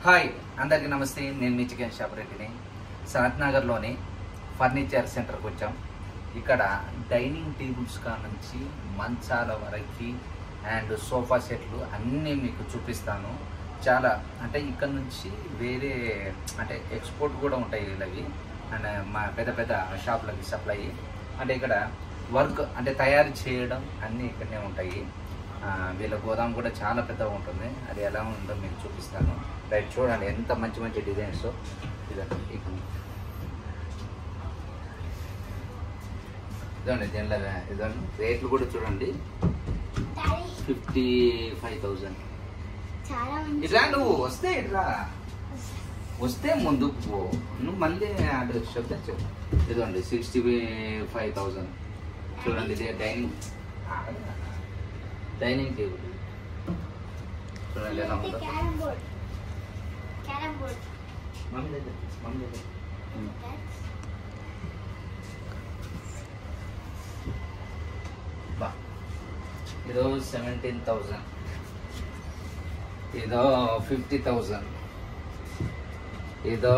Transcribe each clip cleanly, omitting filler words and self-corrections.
Hi అందరికీ నమస్తే. నేను మీ చికెన్ షాప్ రెడ్డిని. సనత్ నగర్లోని ఫర్నిచర్ సెంటర్కి వచ్చాం. ఇక్కడ డైనింగ్ టేబుల్స్ నుంచి మంచాల వరకు అండ్ సోఫా సెట్లు అన్నీ మీకు చూపిస్తాను. చాలా అంటే ఇక్కడ నుంచి వేరే అంటే ఎక్స్పోర్ట్ కూడా ఉంటాయి వీళ్ళవి. అండ్ మా పెద్ద పెద్ద షాపులకి సప్లై అంటే ఇక్కడ వర్క్ అంటే తయారు చేయడం అన్నీ ఇక్కడనే ఉంటాయి. వీళ్ళ గోదాం కూడా చాలా పెద్దగా ఉంటుంది. అది ఎలా ఉందో మీకు చూపిస్తాను. రైట్, చూడండి ఎంత మంచి మంచి డిజైన్స్. ఇదండి దీనిలో ఇదండి రేట్లు కూడా చూడండి. 55,000. ఇట్లా నువ్వు వస్తే ఇట్లా వస్తే ముందుకు పో, నువ్వు మళ్ళీ అడ్రస్ చెప్తే చెప్పు. ఇదండి 65,000. చూడండి ఇదే డైనింగ్ టేబుల్ చూడండి ఎలా ఉందో. ఇదో 17,000, ఇదో 50,000, ఇదో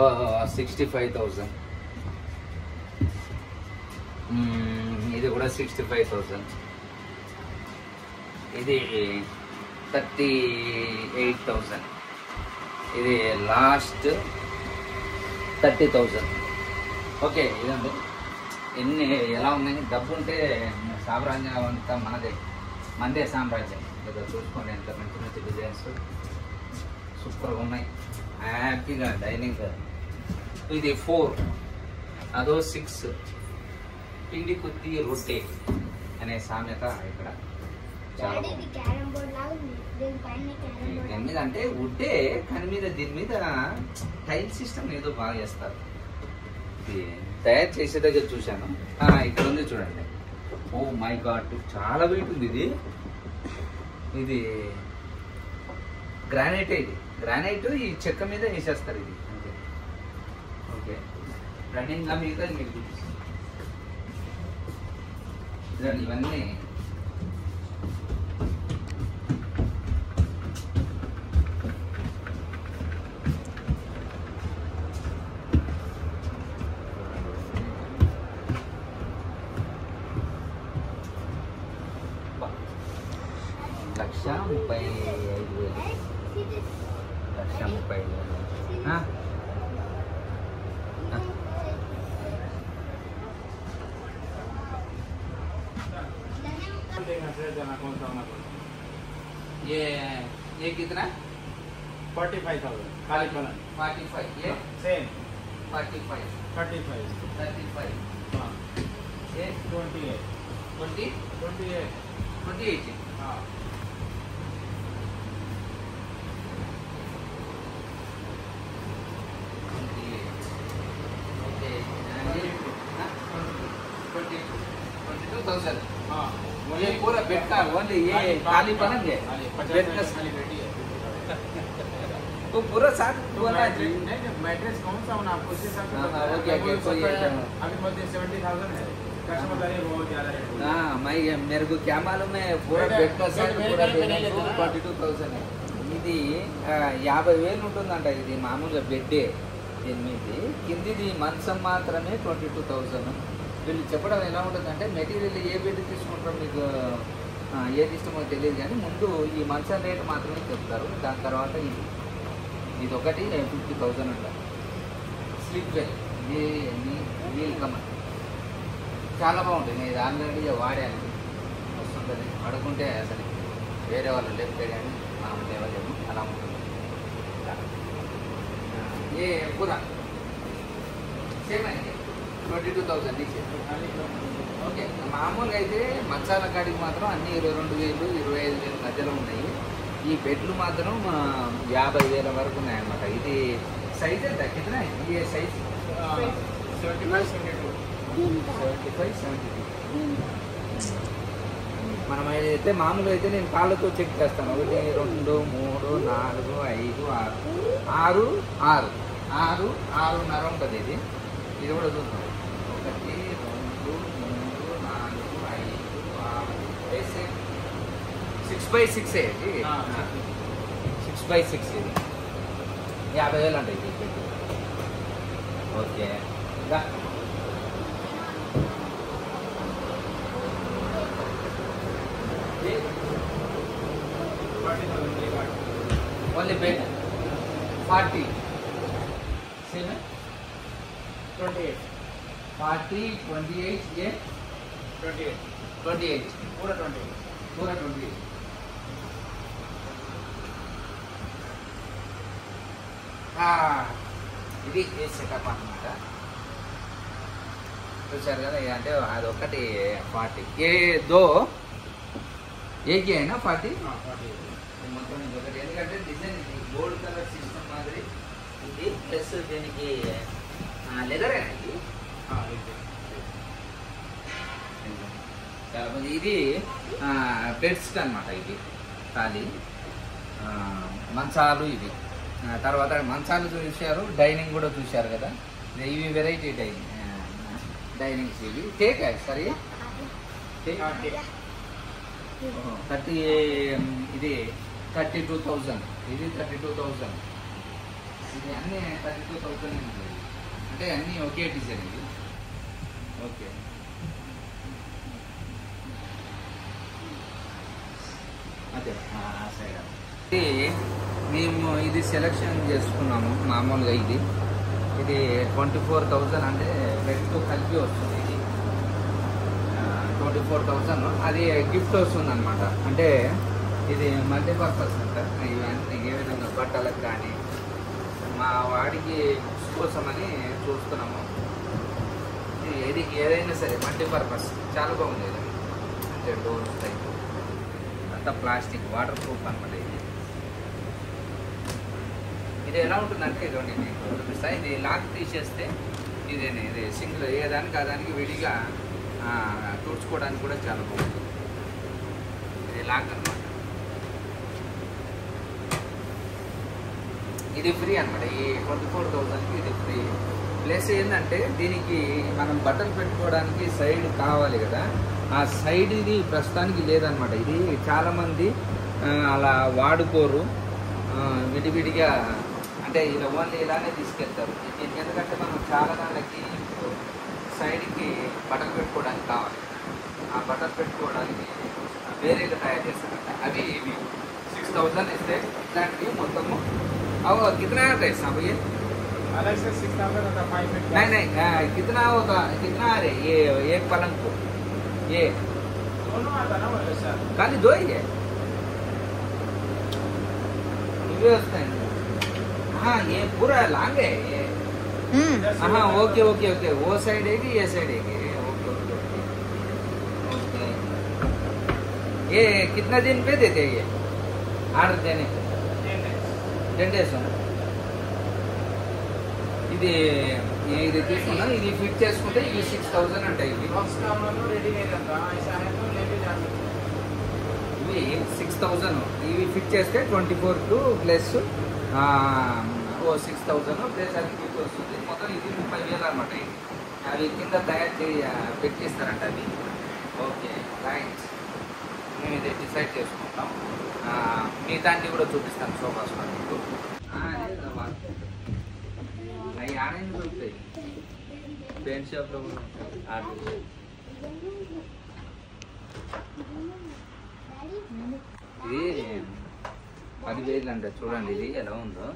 65,000, ఇది కూడా 65,000, ఇది 38,000, ఇది లాస్ట్ 30,000. ఓకే, ఇదండి ఎన్ని ఎలా ఉన్నాయి. డబ్బు ఉంటే సామ్రాజ్యం అంతా మందే సామ్రాజ్యం. ఏదో చూసుకోండి ఎంత మంచి మంచి డిజైన్స్ సూపర్గా ఉన్నాయి. హ్యాపీగా డైనింగ్. ఇది 4, అదో 6. పిండి కొద్ది రొట్టె అనే సామెత ఇక్కడ చాలా బాగుంది. దీని మీద అంటే వుడ్డే కానీ మీద దీని మీద టైల్ సిస్టమ్ ఏదో బాగా చేస్తారు. ఇది తయారు చేసే దగ్గర చూశాను. ఇక్కడ ఉంది చూడండి. ఓ మై గాడ్, చాలా వెయిట్ ఉంది. ఇది గ్రానైటే. ఇది గ్రానైట్ ఈ చెక్క మీద వేసేస్తారు. ఇది అంతే. ఓకే, రన్నింగ్ మీద మీకు చూడండి ఇవన్నీ ₹1,35,000. ये कितना? 45,000 खाली पलंग. 45. ये सेम 45, 35. 35. हाँ, ये 28. 20, 28. 28. हाँ, ओके, 22,000. हाँ. ये पूरा बेड का ओनली ये खाली पलंग है. बेड का खाली बेटी है. तो पूरा साथ तो बोला नहीं मैट्रेस कौन सा होना आपको उसके हिसाब से हाँ, बताया. ओके, ओके, कोई ऐसा- अभी बोलते 70,000 है. कस्टमर बता रहे हैं बहुत ज्यादा रेट. हाँ, मैं मेरे को क्या मालूम है. पूरा बेड का साथ पूरा 42,000 है. ఇది 50,000 ఉంటుందంట. ఇది మామూలుగా బెడ్డే. దీని మీద కిందిది మంచం మాత్రమే 22,000. వీళ్ళు చెప్పడం ఎలా ఉంటుందంటే మెటీరియల్ ఏ బెడ్ తీసుకుంటారో మీకు ఏది ఇష్టమో తెలియదు కానీ ముందు ఈ మంచం రేటు మాత్రమే చెప్తారు. దాని తర్వాత ఇది ఒకటి 50,000 అంట. స్లీప్ వెల్ వీల్ కమర్ చాలా బాగుంటుంది. నేను ఇది ఆల్రెడీ వాడాను. వస్తుంటుంది పడుకుంటే అసలు వేరే వాళ్ళు లేపితే కానీ మనం లేవలేము. అలా ఉంటుంది. ఏ పూరా సేమ్ అయితే 22,000 నీకు. ఓకే, మామూలుగా అయితే మంచాల కాడికి మాత్రం అన్ని 22,000, 25,000 మధ్యలో ఉన్నాయి. ఈ బెడ్లు మాత్రం 50,000 వరకు ఉన్నాయన్నమాట. ఇది సైజ్ ఎంత కింద ఈ సైజ్ 75, 72. 75, 72. మనం అయితే మామూలుగా అయితే నేను కాళ్ళతో చెక్ చేస్తాను. 1, 2, 3, 4, 5, 6, 6.5 ఉంటుంది. ఇది కూడా చూస్తాం. 1, 2, 3, 4, 5, 6. 6x6 है जी। 6x6 ఇది 50,000 అంటే ఇది. ఓకే ఇంకా ఓన్లీ బెడ్ 40 సేమ్ 28 40 28 ये 28 पूरा 28 पूरा 28 ఇది సెటప్ అన్నమాట. చూసారు కదా అంటే అదొకటి 40 ఏ దో ఏకి అయినా 40 మొత్తం ఇంకొకటి ఎందుకంటే డిజైన్ ఇది గోల్డ్ కలర్ సిస్టమ్ మాదిరి ఇది ప్లస్ దీనికి లెదరేనా ఇది చాలా మంది ఇది బెడ్స్ అన్నమాట. ఇది ఖాళీ మంచాలు ఇవి తర్వాత మంచాలు చూశారు డైనింగ్ కూడా చూశారు కదా ఇవి వెరైటీ డైనింగ్స్ ఇవి టేక్ సరే 30 ఇది 32,000 ఇది 32,000 ఇది అన్నీ 32,000 అంటే అన్నీ ఒకే డిజైన్ ఇది. ఓకే అదే సైడ్ ఇది మేము ఇది సెలెక్షన్ చేసుకున్నాము మామూలుగా ఇది 24,000 అంటే బెడ్తో కలిపి వస్తుంది. ఇది 24,000 అది గిఫ్ట్ వస్తుంది అనమాట. అంటే ఇది మల్టీపర్పస్ అంట. ఇవన్నీ ఏ విధంగా బట్టలకు కానీ మా వాడికి కోసమని చూస్తున్నాము. ఇది ఏదైనా సరే మల్టీపర్పస్ చాలా బాగుంది. ఇది అంటే డోర్ టైప్ అంతా ప్లాస్టిక్ వాటర్ ప్రూఫ్ అనమాట. ఇది ఎలా ఉంటుందంటే ఇదిగోండి మీకు చూపిస్తాయి. ఇది లాక్ తీసేస్తే ఇది సింగిల్ ఏదానికి దానికి విడిగా తుడుచుకోవడానికి కూడా చాలా బాగుంటుంది. ఇది లాక్ అనమాట. ఇది ఫ్రీ అనమాట. ఈ 24,000కి ఇది ఫ్రీ. ప్లస్ ఏంటంటే దీనికి మనం బట్టలు పెట్టుకోవడానికి సైడ్ కావాలి కదా, ఆ సైడ్ ఇది ప్రస్తుతానికి లేదనమాట. ఇది చాలామంది అలా వాడుకోరు, విడివిడిగా అంటే ఇలా ఓన్లీ ఇలానే తీసుకెళ్తారు. ఎందుకంటే మనం చాలా దానికి సైడ్కి బట్టలు పెట్టుకోవడానికి కావాలి. ఆ బట్టలు పెట్టుకోవడానికి వేరేగా తయారు చేస్తారంట. అవి ఇవి 6,000 ఇస్తే ఇట్లాంటివి మొత్తము कितना आता है साहब ये? अलग से 6,000 होता है 5 फीट. नहीं कितना होता कितना आ रहे ये एक पलंग को? ये दोनों आता ना वो सर. खाली दो ही है व्यवस्था है. हाँ ये पूरा लॉन्ग है ये. हाँ ओके ओके ओके वो साइड है कि ये साइड है कि ओके ओके ओके. ये कितना दिन पे देते हैं ये ऑर्डर देने को? 10 days ఇది ఇది తీసుకున్నా ఇది ఫిట్ చేసుకుంటే ఇవి 6,000 అంటే ఇవి बॉक्स का हम लोग रेडी नहीं करता. ऐसा है तो लेके जा सकते. ఇవి 6,000 ఇవి ఫిట్ చేస్తే 24 ప్లస్ 6,000 ప్లస్ అది ఫిట్ వస్తుంది. మొత్తం ఇది 30,000 అనమాట. అవి కింద తయారు పెట్టిస్తారంట అవి. Okay thanks. మేము ఇది డిసైడ్ చేసుకుంటాం. మిగతాన్ని కూడా చూపిస్తాను సోఫాస్ మీకు. అవి ఆరెంజ్ దొరుకుతాయి పెయింట్ షాప్లో కూడా ఆర్డర్. ఇది 10,000 అంట. చూడండి ఇది ఎలా ఉందో.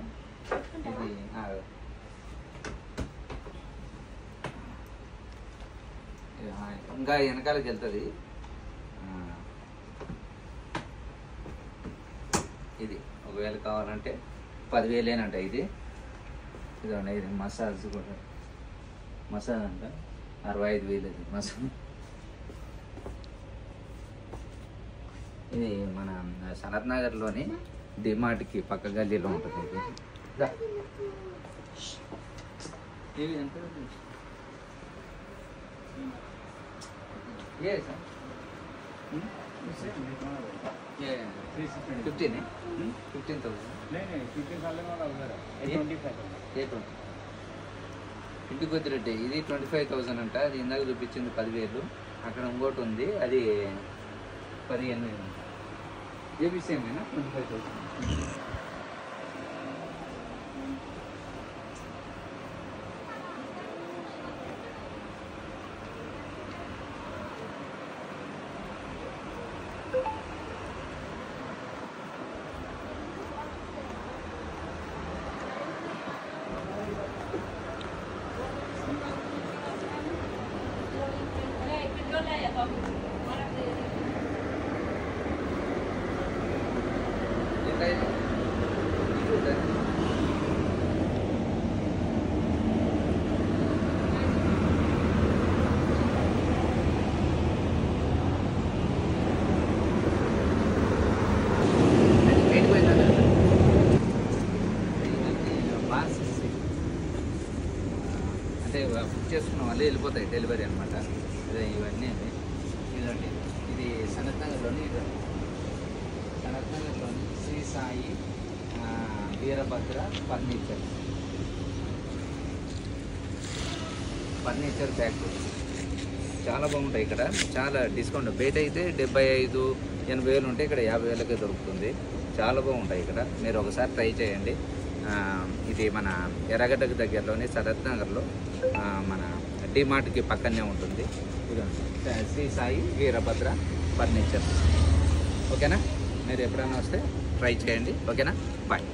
ఇది ఇంకా వెనకాలకి వెళ్తుంది. ఇది ఒకవేళ కావాలంటే 10,000 అంట. ఇది ఇదండి. ఇది మసాజ్ కూడా మసాజ్ అంట 65,000 ఇది మసాజ్. ఇది మన సనత్ నగర్లోని డిమార్ట్కి పక్క గల్లీలో ఉంటుంది. ఇది ఎంత ఏ సార్ 15,000 नहीं 15 साल वाला उधर है 25,000. ఇంటికి వచ్చినట్టే ఇది 25,000 అంట. అది ఇందాక చూపించింది 10,000. అక్కడ ఇంకోటి ఉంది అది 15,000 అంట. ఏ విషయమైనా 25,000. అంటే బుక్ చేసుకున్న వాళ్ళు వెళ్ళిపోతాయి డెలివరీ అనమాట. ఇవన్నీ ఇదండి. ఇది సనత్ నగర్లోని సనత్ నగర్లోని శ్రీ సాయి వీరభద్ర ఫర్నిచర్ ఫ్యాక్టరీ. చాలా బాగుంటాయి ఇక్కడ, చాలా డిస్కౌంట్. బయట అయితే 75-80 వేలు ఉంటాయి, ఇక్కడ 50 వేలకే దొరుకుతుంది. చాలా బాగుంటాయి ఇక్కడ, మీరు ఒకసారి ట్రై చేయండి. ఇది మన ఎర్రగడ్డకు దగ్గరలోని సనత్ నగర్లో మన డిమార్ట్కి పక్కనే ఉంటుంది. ఇదండి శ్రీ సాయి వీరభద్ర ఫర్నిచర్. ఓకేనా, మీరు ఎప్పుడైనా వస్తే ట్రై చేయండి. ఓకేనా, బాయ్.